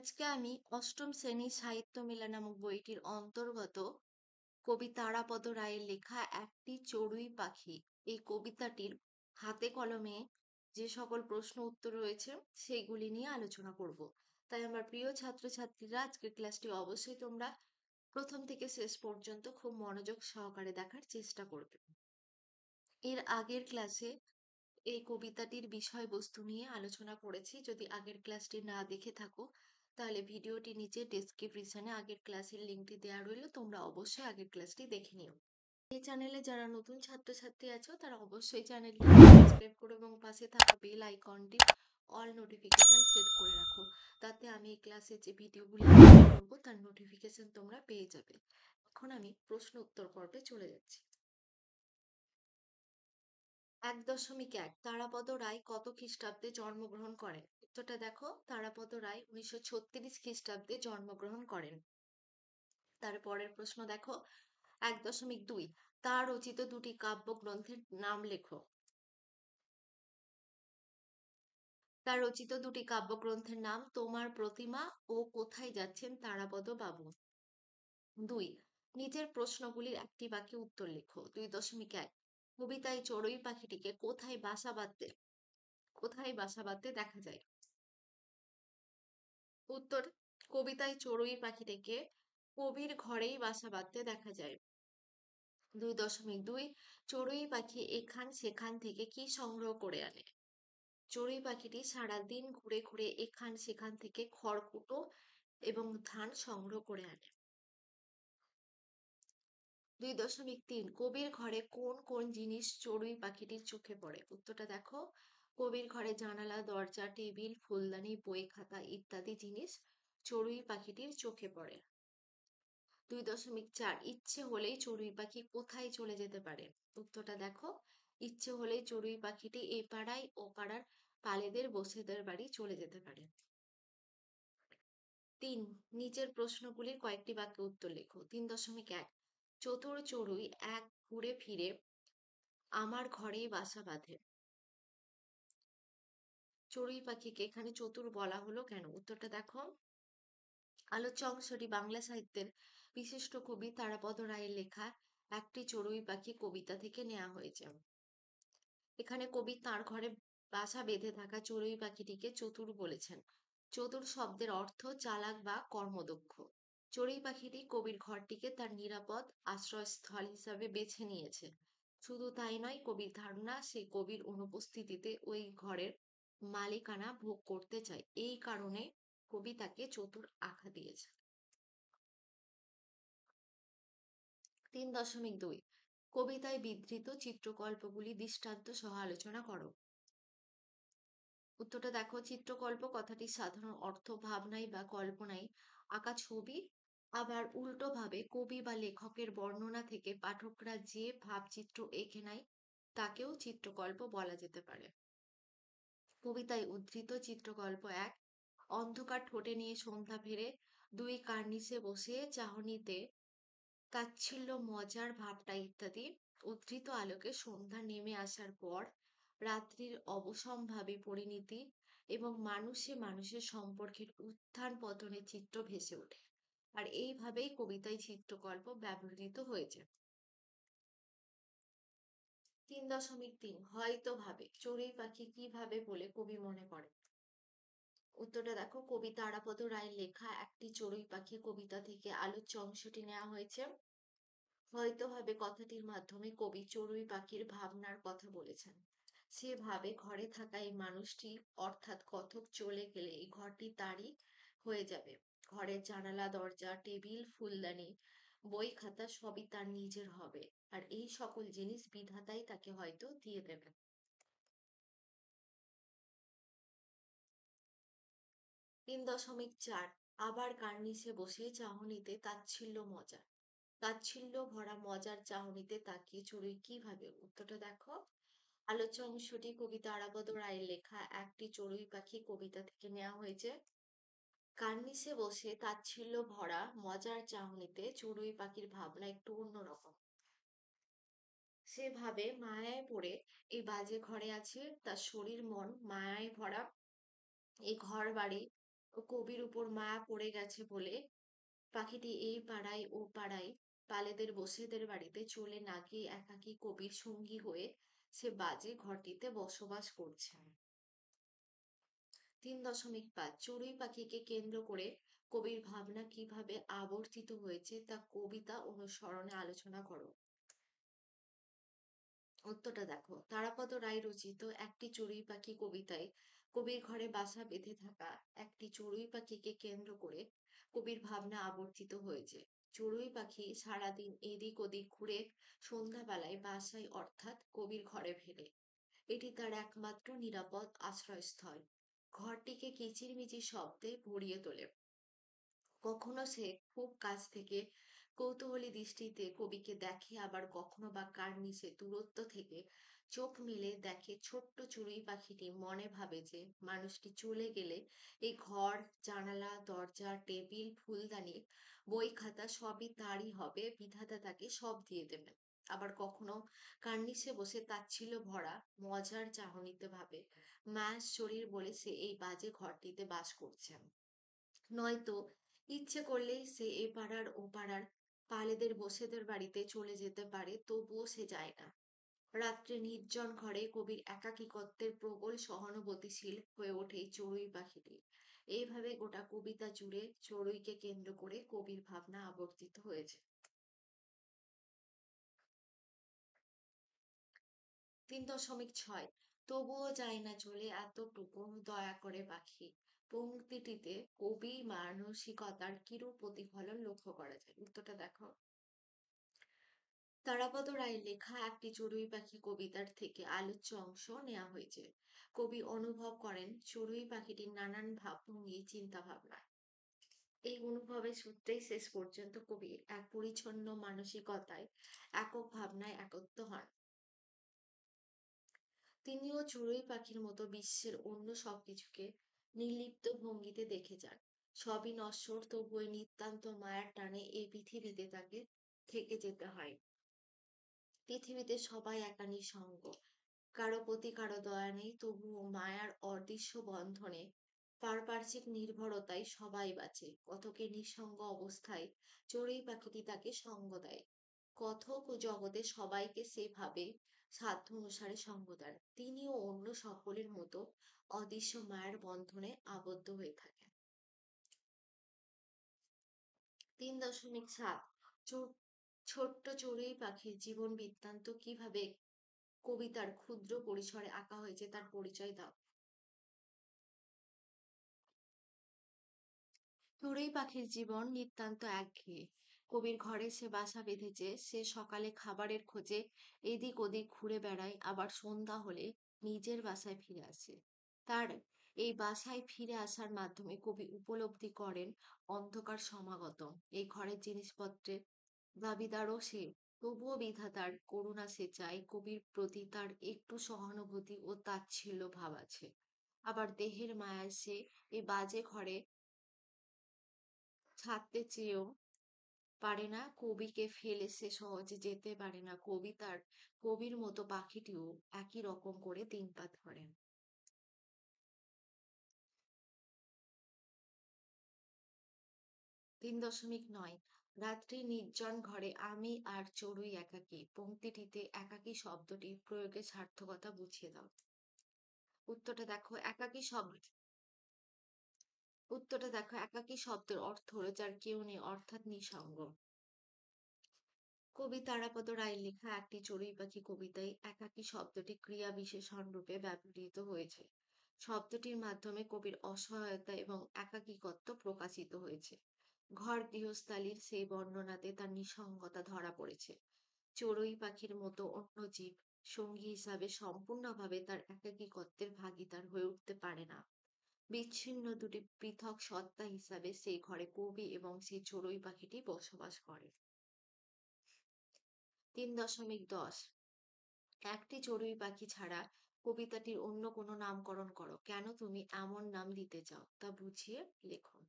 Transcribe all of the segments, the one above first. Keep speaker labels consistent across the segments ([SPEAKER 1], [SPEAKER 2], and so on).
[SPEAKER 1] আজকে আমি অষ্টম শ্রেণীর সাহিত্য মেলা নামক বইটির অন্তর্গত কবি তারাপদ রায়ের লেখা একটি চড়ুই পাখি এই কবিতাটির হাতে কলমে যে সকল প্রশ্ন উত্তর রয়েছে সেইগুলি নিয়ে আলোচনা করব। তাই আমার প্রিয় ছাত্রছাত্রীরা, আজকের ক্লাসটি অবশ্যই তোমরা প্রথম থেকে শেষ পর্যন্ত খুব মনোযোগ সহকারে দেখার চেষ্টা করবে। এর আগের ক্লাসে এই কবিতাটির বিষয়বস্তু নিয়ে আলোচনা করেছি। যদি আগের ক্লাসটি না দেখে থাকো তাহলে ভিডিওটি নিচে ডেসক্রিপশনে আগের ক্লাসের লিঙ্কটি দেওয়া রইল, তোমরা অবশ্যই আগের ক্লাসটি দেখে নিও। এই চ্যানেলে যারা নতুন ছাত্রছাত্রী আছো তারা অবশ্যই চ্যানেলটি সাবস্ক্রাইব করো এবং পাশে থাকা বেল আইকনটি অল নোটিফিকেশন সেট করে রাখো, তাতে আমি এই ক্লাসের যে ভিডিওগুলি আপলোড করবো তার নোটিফিকেশন তোমরা পেয়ে যাবে। এখন আমি প্রশ্ন উত্তর পর্বে চলে যাচ্ছি। ১.১ তারাপদ রায় কত খ্রিস্টাব্দে জন্মগ্রহণ করেন? উত্তরটা দেখো, তারাপদ রায় ১৯৩৬ খ্রিস্টাব্দে জন্মগ্রহণ করেন। তারপরের প্রশ্ন দেখো, ১.২ তার রচিত দুটি কাব্যগ্রন্থের নাম লেখো। তার রচিত দুটি কাব্যগ্রন্থের নাম তোমার প্রতিমা ও কোথায় যাচ্ছেন তারাপদ বাবু। ২ নিচের প্রশ্নগুলির একটি বাক্যে উত্তর লেখো। ২.১ কবিতায় চড়ুই পাখিটিকে কোথায় বাসা বাঁধতে দেখা যায়? উত্তর, কবিতায় চড়ুই পাখিটিকে কবির ঘরেই বাসা বাঁধতে দেখা যায়। ২.২ চড়ুই পাখি এখান সেখান থেকে কি সংগ্রহ করে আনে? চড়ুই পাখিটি সারাদিন ঘুরে ঘুরে এখান সেখান থেকে খড়কুটো এবং ধান সংগ্রহ করে আনে। ২.৩ কবির ঘরে কোন কোন জিনিস চড়ুই পাখিটির চোখে পড়ে? উত্তরটা দেখো, কবির ঘরে জানালা, দরজা, টেবিল, ফুলদানি, বই খাতা ইত্যাদি জিনিস চড়ুই পাখিটির চোখে পড়ে। ২.৪ ইচ্ছে হলেই চড়ুই পাখি কোথায় চলে যেতে পারে? উত্তরটা দেখো, ইচ্ছে হলেই চড়ুই পাখিটি এ পাড়ায় ও পাড়ার পালেদের বসেদের বাড়ি চলে যেতে পারে। ৩ নিচের প্রশ্নগুলির কয়েকটি বাক্যে উত্তর লেখো। ৩.১ চতুর চড়ুই এক ঘুরে ফিরে আমার ঘরেই বাসা বাঁধে। চড়ুই পাখিকে এখানে চতুর বলা হলো কেন? উত্তরটা দেখো, আলোচ্য অংশটি বাংলা সাহিত্যের বিশিষ্ট কবি তারাপদ রায়ের লেখা একটি চড়ুই পাখি কবিতা থেকে নেওয়া হয়েছে। এখানে কবি তার ঘরে বাসা বেঁধে থাকা চড়ুই পাখিটিকে চতুর বলেছেন। চতুর শব্দের অর্থ চালাক বা কর্মদক্ষ। চড়ুই পাখিটি কবির ঘরটিকে তার নিরাপদ আশ্রয়স্থল হিসাবে বেছে নিয়েছে। শুধু তাই নয়, কবির ধারণা সে কবির অনুপস্থিতিতে ওই ঘরের মালিকানা ভোগ করতে চায়, এই কারণে কবি তাকে চতুর আখ্যা দিয়েছে। ৩.২ কবিতায় বিধৃত চিত্রকল্পগুলি দৃষ্টান্ত সহ আলোচনা করো। উত্তরটা দেখো, চিত্রকল্প কথাটির সাধারণ অর্থ ভাবনায় বা কল্পনায় আঁকা ছবি, আবার উল্টো ভাবে কবি বা লেখকের বর্ণনা থেকে পাঠকরা যে ভাবচিত্র এঁকে নেয় তাকেও চিত্রকল্প বলা যেতে পারে। কবিতায় উদ্ধৃত চিত্রকল্প ১ অন্ধকার ঠোঁটে নিয়ে সন্ধ্যা ফেরে ২ কার্নিসে বসে চাহনিতে তাচ্ছিল্য মজার ভাবটা ইত্যাদি। উদ্ধৃত আলোকে সন্ধ্যা নেমে আসার পর রাত্রির অবশ্যম্ভাবী পরিণতি এবং মানুষে মানুষের সম্পর্কের উত্থান পতনের চিত্র ভেসে ওঠে। আর এইভাবেই কবিতায় চিত্রকল্প ব্যবহৃত হয়েছে। ৩.৩ হয়তো ভাবে চড়ুই পাখি কিভাবে বলে কবি মনে করে? উত্তরটা দেখো, কবি তারাপদ রায়ের লেখা একটি চড়ুই পাখি কবিতা থেকে আলোচ্য অংশটি নেওয়া হয়েছে। হয়তো ভাবে কথাটির মাধ্যমে কবি চড়ুই পাখির ভাবনার কথা বলেছেন। সে ভাবে ঘরে থাকা এই মানুষটি অর্থাৎ কথক চলে গেলে এই ঘরটি তারই হয়ে যাবে। ঘরের জানালা, দরজা, টেবিল, ফুলদানি, বই খাতা সবই তার নিজের হবে, আর এই সকল জিনিস বিধাতাই তাকে হয়তো দিয়ে দেবেন। ৩.৪ আবার কার্নিসে বসে চাহনিতে তাচ্ছিল্য মজা। তাচ্ছিল্য ভরা মজার চাহনিতে তাকিয়ে চড়ুই কি ভাবে? উত্তরটা দেখো, আলোচ্য অংশটি কবি তারাপদ রায়ের লেখা একটি চড়ুই পাখি কবিতা থেকে নেওয়া হয়েছে। কার্নিসে বসে তাচ্ছিল্য ভরা মজার চাহনিতে চড়ুই পাখির ভাবনা একটু অন্যরকম। সে ভাবে মায়ায় পড়ে এই বাজে ঘরে আছে, তার শরীর মন মায়ায় ভরা। এই ঘর বাড়ি ও কবির উপর মায়া পড়ে গেছে বলে পাখিটি এই পাড়ায় ও পাড়ায় পালেদের বসেদের বাড়িতে চলে না গিয়ে একাকী কবির সঙ্গী হয়ে সে বাজে ঘরটিতে বসবাস করছে। ৩.৫ চড়ুই পাখিকে কেন্দ্র করে কবির ভাবনা কিভাবে আবর্তিত হয়েছে তা কবিতা অনুসরণে আলোচনা করো। উত্তরটা দেখো, তারাপদ রায় রচিত একটি চড়ুই পাখি কবিতায় কবির ঘরে বাসা বেঁধে থাকা একটি চড়ুই পাখিকে কেন্দ্র করে কবির ভাবনা আবর্তিত হয়েছে। চড়ুই পাখি সারাদিন এদিক ওদিক ঘুরে সন্ধ্যাবেলায় বাসায় অর্থাৎ কবির ঘরে ফেরে। এটি তার একমাত্র নিরাপদ আশ্রয়স্থল। ঘরটিকে কিচিরমিচির শব্দে ভরিয়ে তোলে। কখনো সে খুব কাছ থেকে কৌতূহলী দৃষ্টিতে কবিকে দেখে, আবার কখনো বা কার নিচে দূরত্ব থেকে চোখ মেলে দেখে ছোট্ট চড়ুই পাখিটি মনে ভাবে যে মানুষটি চলে গেলে এই ঘর, জানালা, দরজা, টেবিল, ফুলদানি, বই খাতা সবই তারই হবে, বিধাতা তাকে সব দিয়ে দেবেন। আবার কখনো কার্নিশে বসে তাচ্ছিল্য ভরা মজার চাহনিতে ভাবে মাস শরীর বলে সে এই বাজে ঘরটিতে বাস করছে। নয়তো ইচ্ছে করলেই সে এ পাড়ার ও পাড়ার পালেদের বসেদের বাড়িতে চলে যেতে পারে, তবুও সে যায় না। রাত্রে নির্জন ঘরে কবির একাকিত্বের প্রবল সহানুভূতিশীল হয়ে ওঠে এই চড়ুই পাখিটি। এইভাবে গোটা কবিতা জুড়ে চড়ুইকে কেন্দ্র করে কবির ভাবনা আবর্তিত হয়েছে। ৩.৬ তবুও যায় না চলে এতটুকু দয়া করে পাখি পংক্তিটিতে কবি মানসিকতার কিরূপ প্রতিফলন লক্ষ্য করা যায়। উত্তরটা দেখো, তারাপদ রায়ের লেখা একটি চড়ুই পাখি কবিতার থেকে আলোচ্য অংশ নেওয়া হয়েছে। কবি অনুভব করেন চড়ুই পাখিটির নানান ভাবভঙ্গি, চিন্তা ভাবনা। এই অনুভবের সূত্রেই শেষ পর্যন্ত কবি এক পরিচ্ছন্ন মানসিকতায় একক ভাবনায় একত্র হন। তিনিও চড়ুই পাখির মতো বিশ্বের অন্য সবকিছুকে নির্লিপ্ত ভঙ্গিতে দেখে যান। সবই নশ্বর, তবুও নিতান্ত মায়ার টানে এই পৃথিবীতে তাকে থেকে যেতে হয়। পৃথিবীতে সবাই একা নিঃসঙ্গ, কারো প্রতি কারো দয়া নেই, তবুও মায়ার অদৃশ্য বন্ধনে পারপার্শ্বিক নির্ভরতায় সবাই বাঁচে। কথকে নিঃসঙ্গ অবস্থায় চড়ুই পাখিটি তাকে সঙ্গ দেয়। কথক ও জগতে সবাইকে সেভাবে সাধ্য অনুসারে সঙ্গ দেন। তিনিও অন্য সকলের মতো অদৃশ্য মায়ের বন্ধনে আবদ্ধ হয়ে থাকেন। ৩.৭ ছোট্ট চড়ুই পাখির জীবন বৃত্তান্ত কিভাবে কবিতার ক্ষুদ্র পরিসরে আঁকা হয়েছে তার পরিচয় দাও। চড়ুই পাখির জীবন নিতান্ত একঘেয়ে। কবির ঘরে সে বাসা বেঁধেছে। সে সকালে খাবারের খোঁজে এদিক ওদিক ঘুরে বেড়ায়, আবার সন্ধ্যা হলে নিজের বাসায় ফিরে আসে। তার এই বাসায় ফিরে আসার মাধ্যমে কবি উপলব্ধি করেন অন্ধকার সমাগত। এই ঘরের জিনিসপত্রের দাবিদারও সে, তবুও বিধাতার করুণা সে চায়। কবির প্রতি তার একটু সহানুভূতি ও তাচ্ছিল্য ভাব আছে। আবার দেহের মায়ায় সে এই বাজে ঘরে ছাড়তে চেয়েও পারে না। কবিকে ফেলে সে সহজে যেতে পারে না। কবির মতো পাখিটিও একই রকম করে দিনপাত করেন। ৩.৯ রাত্রি নির্জন ঘরে আমি আর চড়ুই একাকী পংক্তিটিতে একাকী শব্দটি প্রয়োগের সার্থকতা বুঝিয়ে দাও। উত্তরটা দেখো, একাকী শব্দের অর্থ হলো যার কেউ নেই, অর্থাৎ নিঃসঙ্গ। কবি তারাপদ রায়ের লেখা একটি চড়ুই পাখি কবিতায় একাকী শব্দটি ক্রিয়া বিশেষণ রূপে ব্যবহৃত হয়েছে। শব্দটির মাধ্যমে কবির অসহায়তা এবং একাকিত্ব প্রকাশিত হয়েছে। ঘর গৃহস্থালির সেই বর্ণনাতে তার নিঃসঙ্গতা ধরা পড়েছে। চড়ুই পাখির মতো অন্য জীব সঙ্গী হিসাবে সম্পূর্ণভাবে তার একাকিত্বের ভাগীদার হয়ে উঠতে পারে না। বিচ্ছিন্ন দুটি পৃথক সত্তা হিসাবে সেই ঘরে কবি এবং সেই চড়ুই পাখিটি বসবাস করে। ৩.১০ একটি চড়ুই পাখি ছাড়া কবিতাটির অন্য কোনো নামকরণ করো। কেন তুমি এমন নাম দিতে চাও তা বুঝিয়ে লেখো।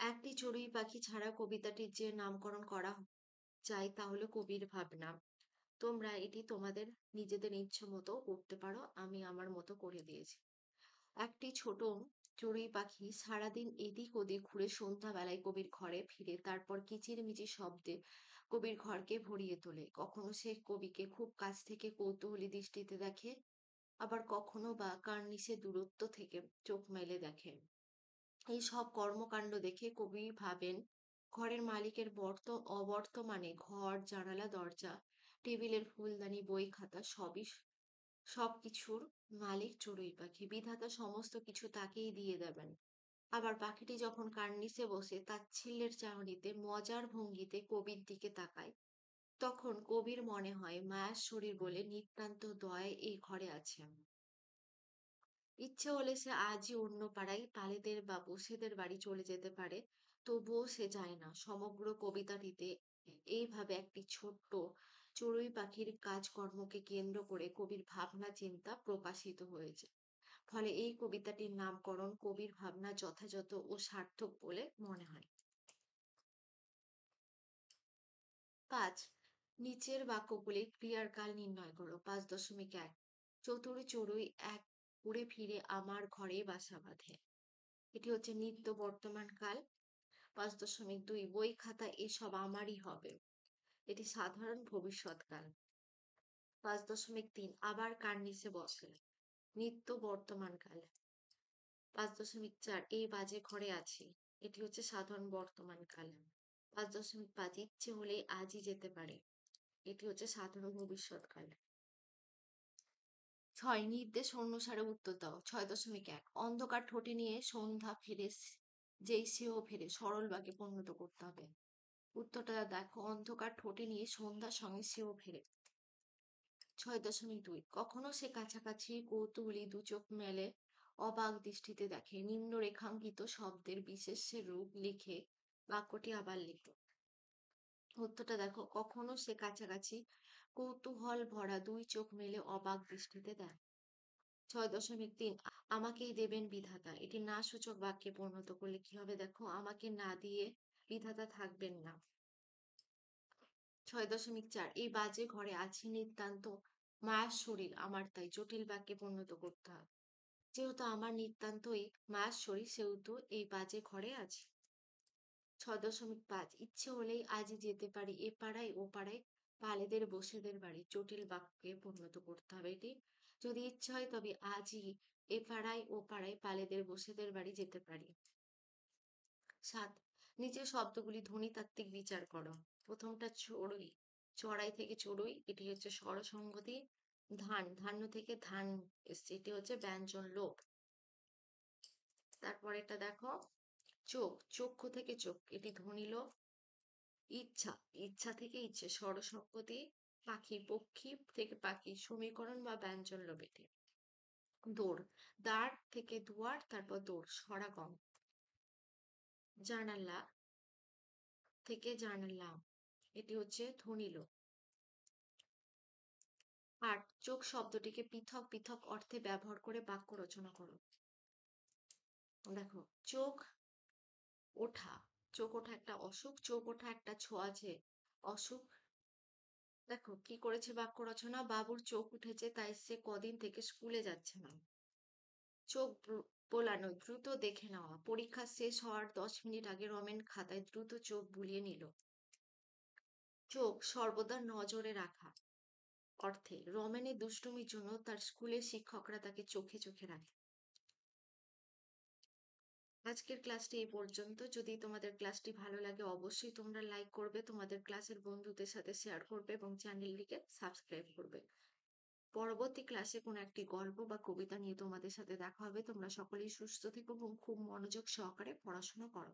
[SPEAKER 1] একটি চড়ুই পাখি ছাড়া কবিতাটির যে নামকরণ করা চাই তা হলো কবির ভাবনা। তোমরা এটি তোমাদের নিজেদের ইচ্ছে মতো করতে পারো, আমি আমার মতো করে দিয়েছি। একটি ছোট চড়ুই পাখি সারাদিন এদিক ওদিক ঘুরে সন্ধ্যাবেলায় কবির ঘরে ফিরে, তারপর কিচিরমিচির শব্দে কবির ঘরকে ভরিয়ে তোলে। কখনো সে কবিকে খুব কাছ থেকে কৌতূহলী দৃষ্টিতে দেখে, আবার কখনো বা কার্নিশে দূরত্ব থেকে চোখ মেলে দেখে। এই সব কর্মকাণ্ড দেখে কবি ভাবেন, ঘরের মালিকের অবর্তমানে ঘর, জানালা, দরজা, টেবিলের ফুলদানি, বই খাতা সবকিছুর মালিক চড়ুই পাখি। বিধাতা সমস্ত কিছু তাকেই দিয়ে দেবেন। আবার পাখিটি যখন কার্নিসে বসে তাচ্ছিল্যের চাহনিতে মজার ভঙ্গিতে কবির দিকে তাকায়, তখন কবির মনে হয় মায়ার শরীর বলে নিতান্ত দয়ায় এই ঘরে আছে। ইচ্ছে হলে সে আজই অন্য পাড়ায় পালেদের বা বসেদের বাড়ি চলে যেতে পারে, তবুও সে যায় না। সমগ্র কবিতাটিতে এইভাবে একটি ছোট্ট চড়ুই পাখির কাজকর্মকে কেন্দ্র করে কবির ভাবনা চিন্তা প্রকাশিত হয়েছে। ফলে এই কবিতাটির নামকরণ কবির ভাবনা যথাযথ ও সার্থক বলে মনে হয়। ৫. নিচের বাক্যগুলির ক্রিয়ার কাল নির্ণয় করো। ৫.১ চতুর চড়ুই এক উড়ে ফিরে আমার ঘরে বাসা বাঁধে। এটি হচ্ছে নিত্য বর্তমান কাল। ৫.২ বই খাতা এসব আমারই হবে। এটি সাধারণ ভবিষ্যৎকাল। ৫.৩ আবার কার্নিসে বসে, নিত্য বর্তমান কাল। ৫.৪ এই বাজে ঘরে আছি। এটি হচ্ছে সাধারণ বর্তমান কাল। ৫.৫ ইচ্ছে হলেই আজই যেতে পারে। এটি হচ্ছে সাধারণ ভবিষ্যৎকাল। ৬ নির্দেশ অনুসারে উত্তর দাও। ৬.১ অন্ধকার ঠোঁটে নিয়ে সন্ধ্যা ফেরে, যেই সেও ফেরে, সরল বাক্যে পরিণত করতে হবে। উত্তরটা দেখো, অন্ধকার ঠোঁটে নিয়ে সন্ধ্যার সঙ্গে সেও ফেরে। ৬.২ কখনো সে কাছাকাছি কৌতূহলী দু চোখ মেলে অবাক দৃষ্টিতে দেখে। নিম্ন রেখাঙ্কিত শব্দের বিশেষ্যের রূপ লিখে বাক্যটি আবার লিখো। উত্তরটা দেখো, কখনো সে কাছাকাছি কৌতূহল ভরা দুই চোখ মেলে অবাক দৃষ্টিতে দেখে। ৬.৩ আমাকেই দেবেন বিধাতা। এটি না সূচক বাক্যে পরিণত করলে কি হবে দেখো, আমাকে না দিয়ে বিধাতা থাকবেন না। ৬.৪ এই বাজে ঘরে আছি নিতান্ত মায়ার শরীর আমার, তাই জটিল বাক্যে পরিণত করতে হবে। যেহেতু আমার নিতান্তই মায়ার শরীর, সেহেতু এই বাজে ঘরে আছি। ৬.৫ ইচ্ছে হলেই আজই যেতে পারি এ পাড়ায় ও পাড়ায়, পালেদের বসেদের বাড়ি। জটিল বাক্যে পরিণত করতে হবে এটি। যদি ইচ্ছে হয় তবে আজই এ পাড়ায় ও পাড়ায় পালেদের বসেদের বাড়ি যেতে পারি। ৭ নিচের শব্দগুলি ধ্বনিতাত্ত্বিক বিচার করো। প্রথমটা চড়ুই, চড়াই থেকে চড়ুই, এটি হচ্ছে স্বরসংগতি। ধান্য থেকে ধান এসছে, এটি হচ্ছে ব্যঞ্জন লোপ। তারপর এটা দেখো, চক্ষু থেকে চোখ, এটি ধ্বনি লোপ। ইচ্ছা থেকে ইচ্ছে, স্বরসংগতি। পক্ষী থেকে পাখি, সমীকরণ বা ব্যঞ্জন লোপ এটি। দ্বার থেকে দুয়ার, তারপর দৌড়, স্বরাগম। জানালা থেকে জানালা, এটি হচ্ছে ধ্বনি লোপ। ৮ চোখ শব্দটিকে পৃথক পৃথক অর্থে ব্যবহার করে বাক্য রচনা করো। দেখো, চোখ ওঠা, চোখ ওঠা একটা অসুখ, চোখ ওঠা একটা ছোঁয়াচে অসুখ। দেখো কি করেছে বাক্য রচনা, বাবুর চোখ উঠেছে তাই সে কদিন থেকে স্কুলে যাচ্ছে না। চোখ বোলানো, দ্রুত দেখে নেওয়া, পরীক্ষা শেষ হওয়ার 10 মিনিট আগে রমেন খাতায় দ্রুত চোখ বুলিয়ে নিল। চোখ সর্বদা নজরে রাখা অর্থে, রমেনের দুষ্টুমির জন্য তার স্কুলের শিক্ষকরা তাকে চোখে চোখে রাখে। আজকের ক্লাসটি এই পর্যন্ত। যদি তোমাদের ক্লাসটি ভালো লাগে অবশ্যই তোমরা লাইক করবে, তোমাদের ক্লাসের বন্ধুদের সাথে শেয়ার করবে এবং চ্যানেলটিকে সাবস্ক্রাইব করবে। পরবর্তী ক্লাসে কোনো একটি গল্প বা কবিতা নিয়ে তোমাদের সাথে দেখা হবে। তোমরা সকলেই সুস্থ থেকো এবং খুব মনোযোগ সহকারে পড়াশোনা করো।